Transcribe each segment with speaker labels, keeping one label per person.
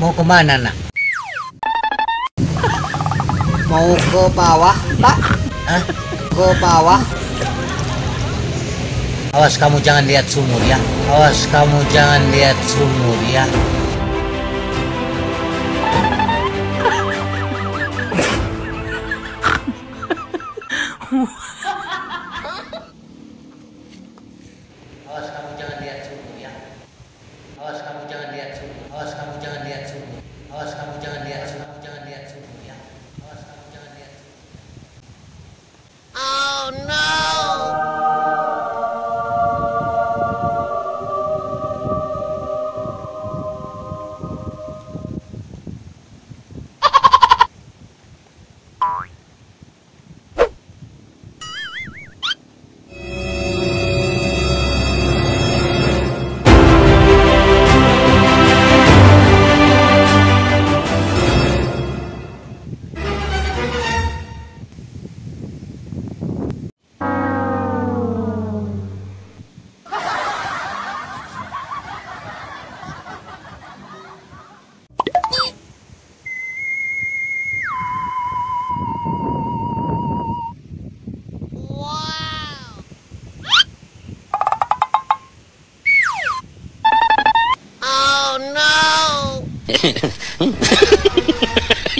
Speaker 1: Mau kemana, nak? Mau ke bawah, Pak? Hah? Ke bawah? Awas kamu jangan lihat sumur ya. Awas kamu jangan lihat sumur ya. Awas kamu jangan lihat sumur ya. Awas kamu jangan lihat sumur. Awas kamu jangan lihat sumur. Awas kamu jangan lihat sumur. Jangan lihat sumur ya. Awas kamu jangan lihat sumur. Oh no.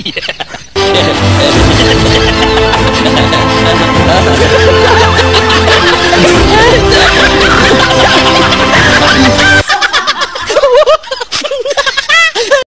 Speaker 2: Yeah.